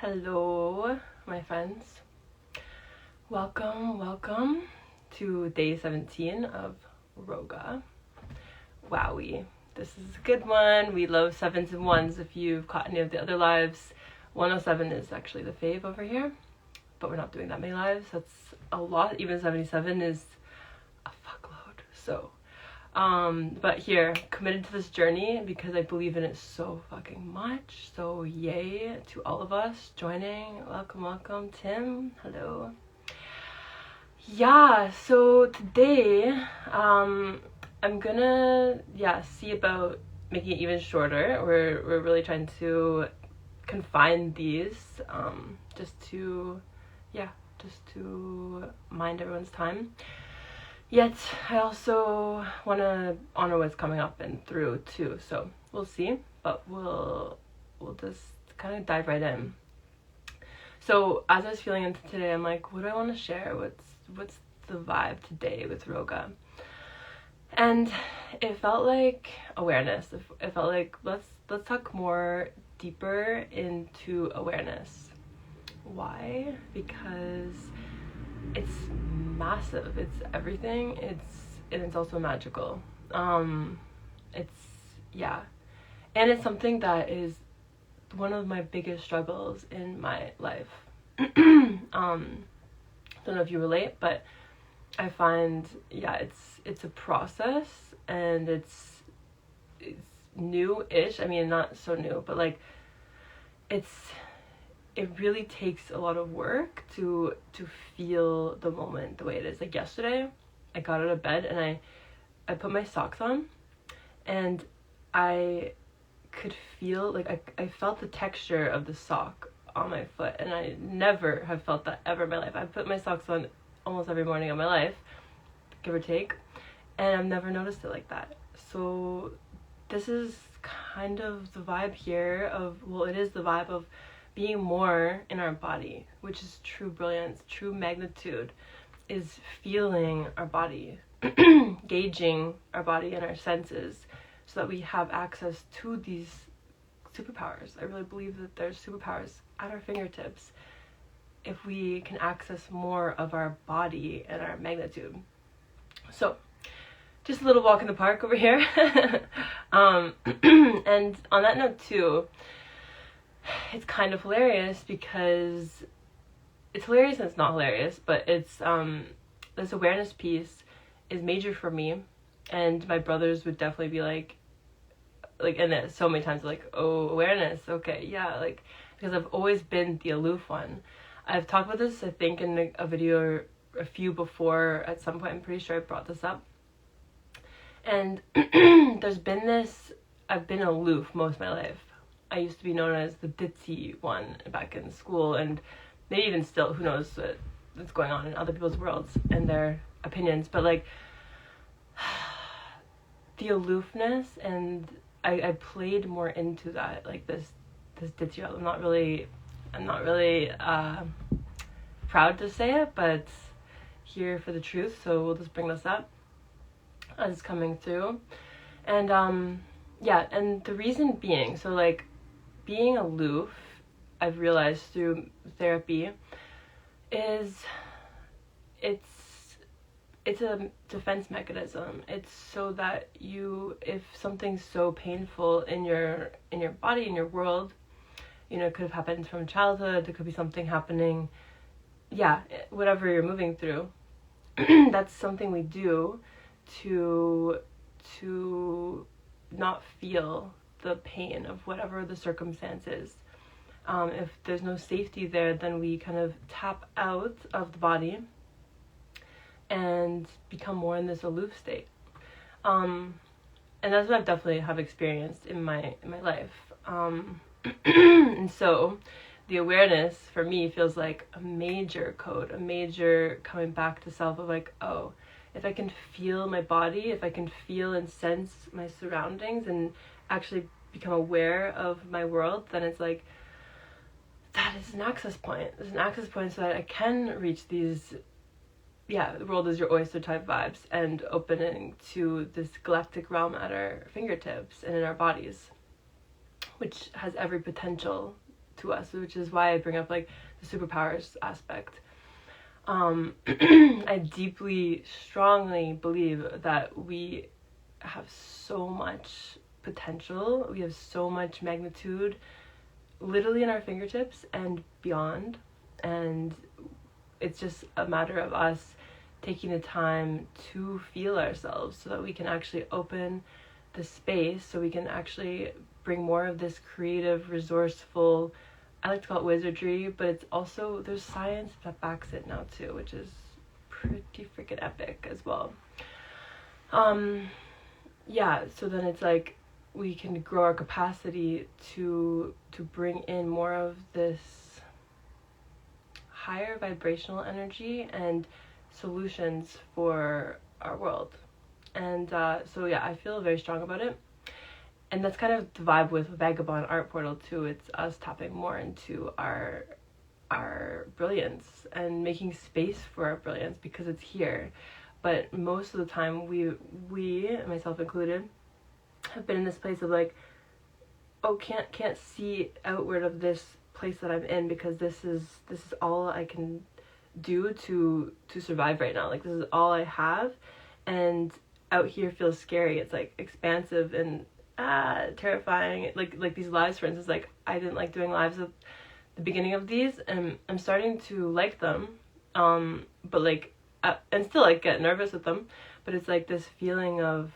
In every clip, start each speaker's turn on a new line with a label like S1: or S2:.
S1: Hello, my friends. Welcome to day 17 of ROGA. Wowie. This is a good one. We love 7s and 1s. If you've caught any of the other lives, 107 is actually the fave over here, but we're not doing that many lives. That's a lot. Even 77 is a fuckload. So, but here, committed to this journey because I believe in it so fucking much. So yay to all of us joining. Welcome, Tim. Hello. Yeah, so today, I'm gonna, see about making it even shorter. We're really trying to confine these, just to mind everyone's time. Yet, I also want to honor what's coming up and through too, so we'll see, but we'll just kind of dive right in. So, as I was feeling into today, I'm like, what do I want to share? What's the vibe today with ROGA? And it felt like awareness. It felt like let's talk more deeper into awareness. Why? Because it's massive. It's everything. It's also magical. And it's something that is one of my biggest struggles in my life. Don't know if you relate, but I find it's a process, and it's new-ish. I mean, not so new, but like it really takes a lot of work to feel the moment the way it is. Like yesterday, I got out of bed and I put my socks on, and I could feel, like, I felt the texture of the sock on my foot, and I never have felt that ever in my life. I put my socks on almost every morning of my life, give or take, and I've never noticed it like that. So this is kind of the vibe here it is the vibe of being more in our body, which is true brilliance, true magnitude, is feeling our body, gauging our body and our senses, so that we have access to these superpowers. I really believe that there's superpowers at our fingertips if we can access more of our body and our magnitude. So, just a little walk in the park over here. And on that note too, it's kind of hilarious because it's hilarious and it's not hilarious, but it's this awareness piece is major for me, and my brothers would definitely be like and it so many times like, oh, awareness, okay, yeah, like, because I've always been the aloof one. I've talked about this, I think, in a video or a few before. At some point, I'm pretty sure I brought this up. And there's been this, I've been aloof most of my life. I used to be known as the ditzy one back in school, and maybe even still, who knows what's going on in other people's worlds and their opinions, but like, the aloofness, and I played more into that, like this ditzy. I'm not really proud to say it, but here for the truth, so we'll just bring this up as it's coming through. And and the reason being, so like being aloof, I've realized through therapy, is it's a defense mechanism. It's so that if something's so painful in your body, in your world, it could have happened from childhood, there could be something happening, whatever you're moving through, that's something we do to not feel the pain of whatever the circumstances. If there's no safety there, then we kind of tap out of the body and become more in this aloof state. And that's what I've definitely have experienced in my life. And so the awareness for me feels like a major code, a major coming back to self of like, oh, if I can feel my body, if I can feel and sense my surroundings and actually become aware of my world, then it's like, that is an access point. There's an access point so that I can reach these, the world is your oyster type vibes, and opening to this galactic realm at our fingertips and in our bodies, which has every potential to us, which is why I bring up like the superpowers aspect. I deeply, strongly believe that we have so much potential, we have so much magnitude literally in our fingertips and beyond, and it's just a matter of us taking the time to feel ourselves so that we can actually open the space, so we can actually bring more of this creative, resourceful, I like to call it wizardry, but it's also, there's science that backs it now too, which is pretty freaking epic as well. Yeah, so then it's like we can grow our capacity to bring in more of this higher vibrational energy and solutions for our world. And so yeah, I feel very strong about it. And that's kind of the vibe with Vagabond Art Portal too. It's us tapping more into our brilliance and making space for our brilliance because it's here. But most of the time we, myself included, have been in this place of like, oh, can't see outward of this place that I'm in because this is all I can do to survive right now. Like, this is all I have, and out here feels scary. It's like expansive and terrifying. Like these lives, for instance, like I didn't like doing lives at the beginning of these, and I'm starting to like them, but like and still like get nervous with them, but it's like this feeling of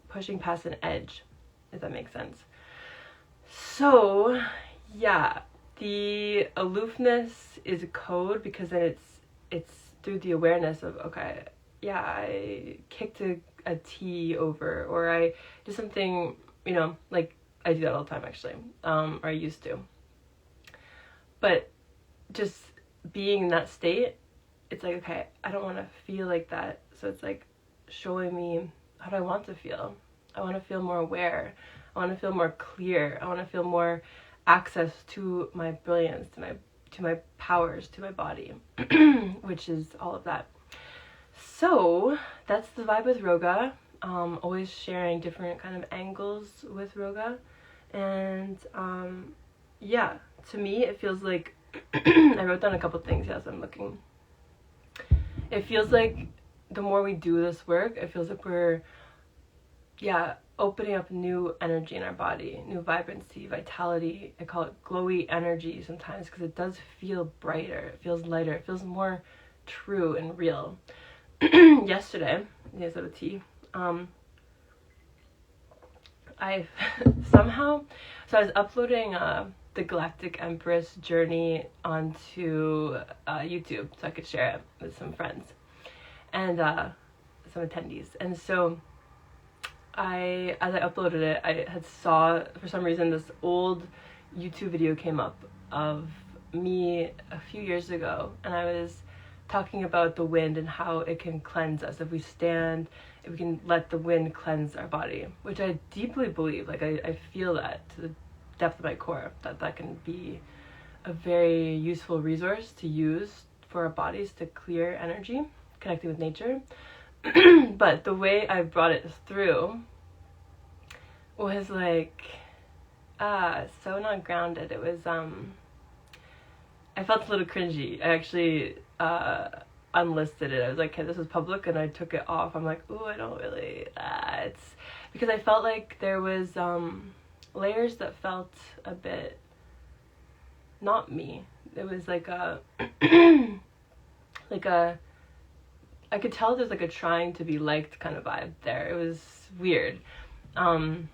S1: pushing past an edge, if that makes sense. So yeah, the aloofness is a code because then it's through the awareness of, okay, yeah, I kicked a tea over, or I did something, you know, like I do that all the time actually, or I used to. But just being in that state, it's like, okay, I don't want to feel like that. So it's like showing me, how do I want to feel? I want to feel more aware. I want to feel more clear. I want to feel more access to my brilliance, to my powers, to my body, which is all of that. So that's the vibe with ROGA. Always sharing different kind of angles with ROGA. And yeah, to me it feels like I wrote down a couple things as I'm looking. It feels like the more we do this work, it feels like we're opening up new energy in our body, new vibrancy, vitality. I call it glowy energy sometimes because it does feel brighter, it feels lighter, it feels more true and real. Yesterday, yes, I have a tea. I somehow, so I was uploading the Galactic Empress journey onto YouTube so I could share it with some friends and some attendees. And so as I uploaded it, I had saw, for some reason, this old YouTube video came up of me a few years ago, and I was talking about the wind and how it can cleanse us if we stand, if we can let the wind cleanse our body, which I deeply believe. Like I feel that to the depth of my core, that can be a very useful resource to use for our bodies to clear energy, connecting with nature. But the way I brought it through was like so not grounded. It was I felt a little cringy. I actually unlisted it. I was like, okay, this is public, and I took it off. I'm like, ooh, I don't really it's because I felt like there was layers that felt a bit not me. It was like a I could tell there's like a trying to be liked kind of vibe there. It was weird. And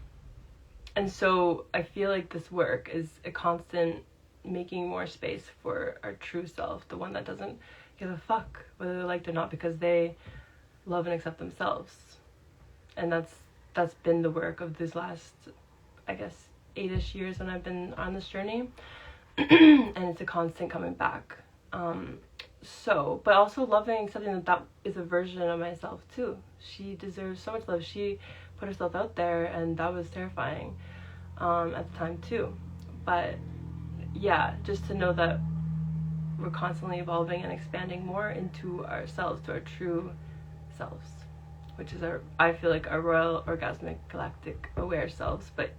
S1: so I feel like this work is a constant making more space for our true self, the one that doesn't give a fuck whether they're liked or not because they love and accept themselves. And that's been the work of these last, I guess, 8-ish years when I've been on this journey. And it's a constant coming back. But also loving something that is a version of myself too. She deserves so much love. She put herself out there, and that was terrifying at the time too. But yeah, just to know that we're constantly evolving and expanding more into ourselves, to our true selves, which is I feel like our royal, orgasmic, galactic, aware selves. But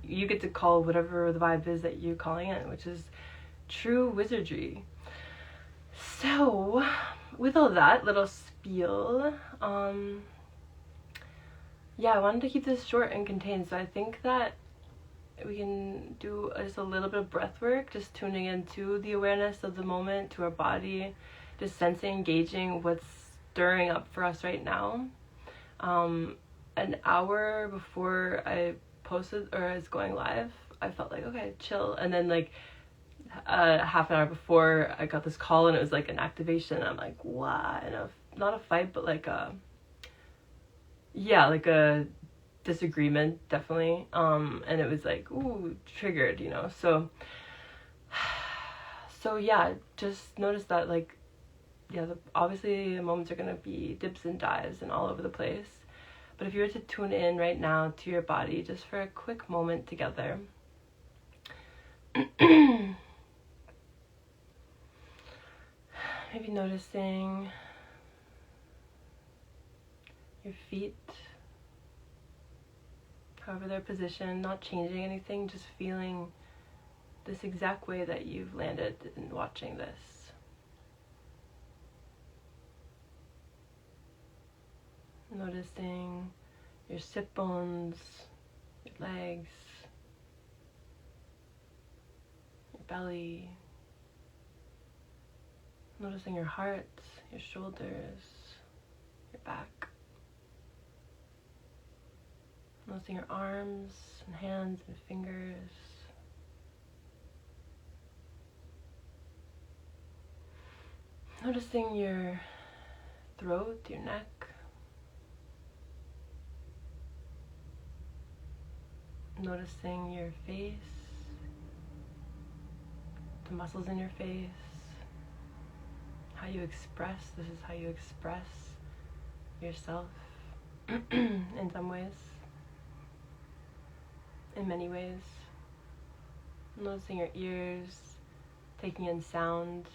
S1: you get to call whatever the vibe is that you're calling it, which is true wizardry. So, with all that little spiel, yeah, I wanted to keep this short and contained, so I think that we can do just a little bit of breath work, just tuning into the awareness of the moment, to our body, just sensing, engaging what's stirring up for us right now. An hour before I posted or I was going live, I felt like, okay, chill. And then like half an hour before, I got this call and it was like an activation. I'm like, wow, not a fight, but like like a disagreement, definitely. And it was like, ooh, triggered, so yeah, just notice that, like, yeah, obviously the moments are gonna be dips and dives and all over the place, but if you were to tune in right now to your body just for a quick moment together, maybe noticing your feet, however they're positioned, not changing anything, just feeling this exact way that you've landed in watching this. Noticing your sit bones, your legs, your belly. Noticing your heart, your shoulders, your back. Noticing your arms and hands and fingers. Noticing your throat, your neck. Noticing your face, the muscles in your face, how you express. This is how you express yourself in some ways, in many ways. Noticing your ears, taking in sound,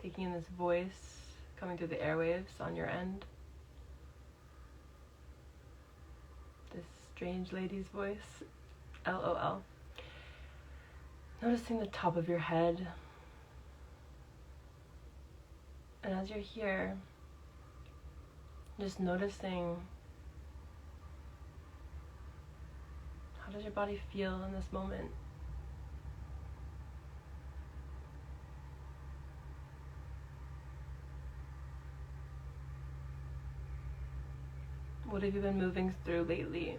S1: taking in this voice coming through the airwaves on your end. This strange lady's voice, LOL. Noticing the top of your head. And as you're here, just noticing, how does your body feel in this moment? What have you been moving through lately?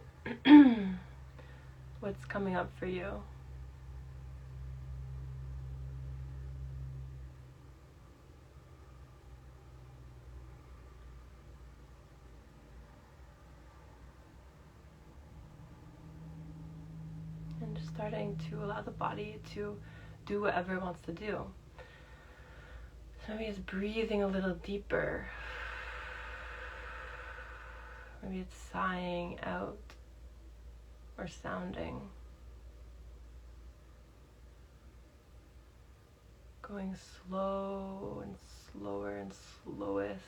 S1: What's coming up for you? And just starting to allow the body to do whatever it wants to do. So maybe it's breathing a little deeper. Maybe it's sighing out or sounding. Going slow and slower and slowest,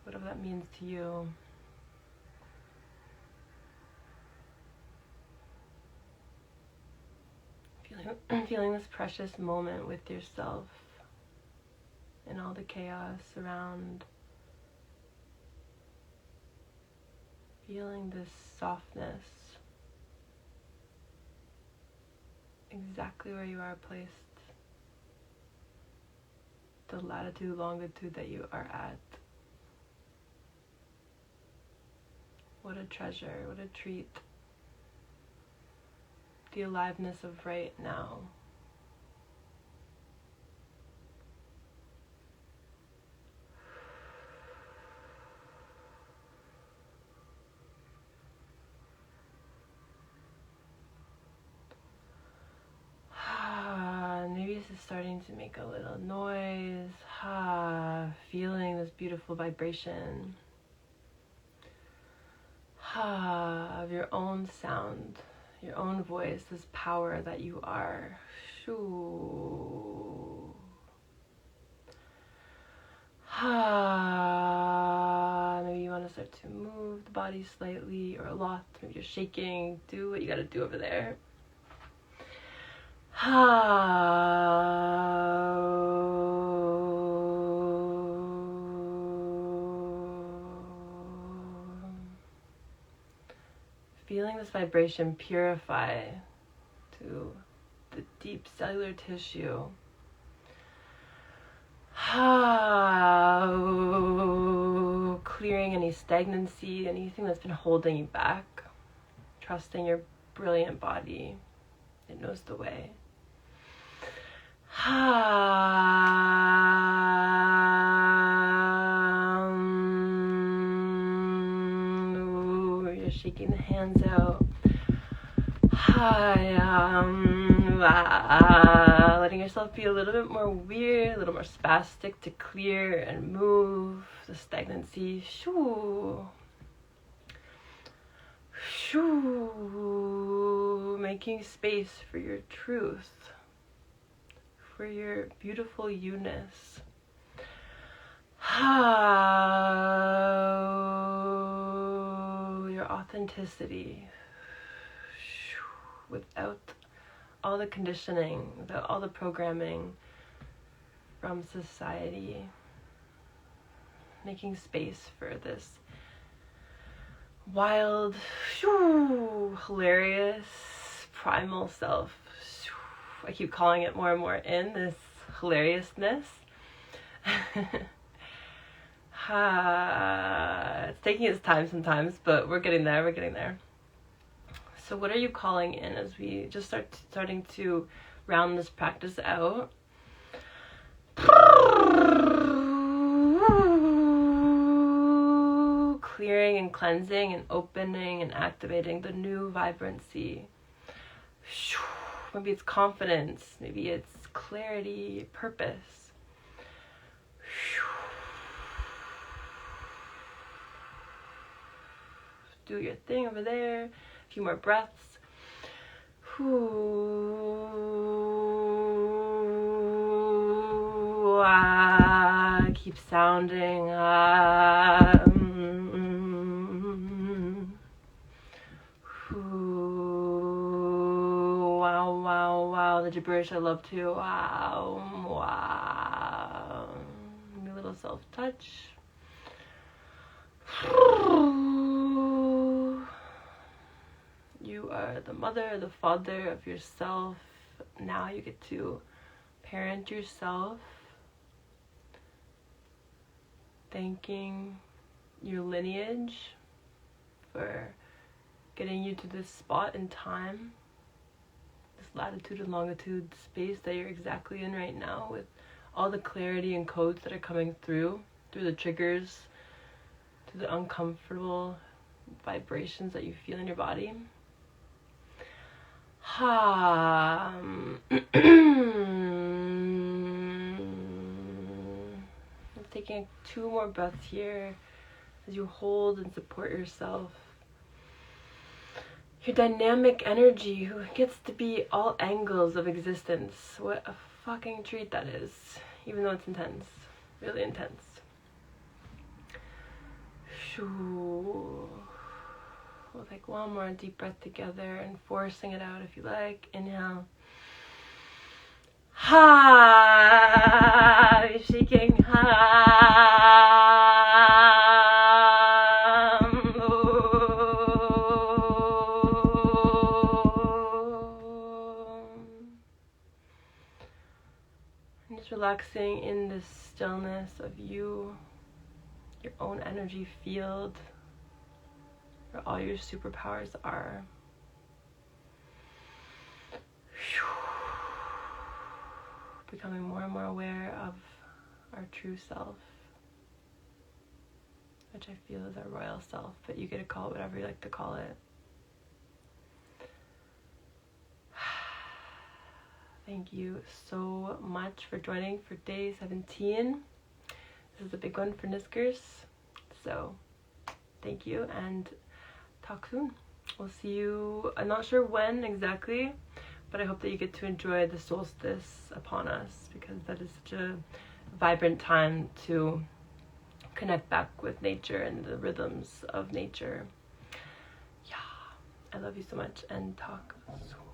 S1: whatever that means to you. Feeling this precious moment with yourself in all the chaos around. Feeling this softness exactly where you are placed, the latitude, longitude that you are at. What a treasure, what a treat. The aliveness of right now. Maybe this is starting to make a little noise. Feeling this beautiful vibration of your own sound, your own voice, this power that you are. Shoo. Maybe you want to start to move the body slightly or a lot. Maybe you're shaking. Do what you gotta do over there. Feeling this vibration purify to the deep cellular tissue. Clearing any stagnancy, anything that's been holding you back. Trusting your brilliant body. It knows the way. You're shaking the hands out. Letting yourself be a little bit more weird, a little more spastic to clear and move the stagnancy. Shoo. Shoo. Making space for your truth, for your beautiful you-ness. Your authenticity. Without all the conditioning, without all the programming from society. Making space for this wild, hilarious, primal self. I keep calling it more and more in this hilariousness. It's taking its time sometimes, but we're getting there. So what are you calling in as we just starting to round this practice out? Clearing and cleansing and opening and activating the new vibrancy. Maybe it's confidence, maybe it's clarity, purpose. Do your thing over there. A few more breaths. Keep sounding. Wow. The gibberish I love too. Wow. Maybe a little self-touch. You are the mother, the father of yourself. Now you get to parent yourself. Thanking your lineage for getting you to this spot in time. This latitude and longitude space that you're exactly in right now, with all the clarity and codes that are coming through the triggers, through the uncomfortable vibrations that you feel in your body. Taking 2 more breaths here as you hold and support yourself. Your dynamic energy who gets to be all angles of existence. What a fucking treat that is, even though it's intense, really intense. We'll take one more deep breath together and forcing it out if you like. Inhale. You're shaking. And just relaxing in this stillness of you, your own energy field, where all your superpowers are. Becoming more and more aware of our true self, which I feel is our royal self, but you get to call it whatever you like to call it. Thank you so much for joining for day 17. This is a big one for Niskers. So thank you and talk soon. We'll see you, I'm not sure when exactly, but I hope that you get to enjoy the solstice upon us, because that is such a vibrant time to connect back with nature and the rhythms of nature. Yeah, I love you so much and talk soon.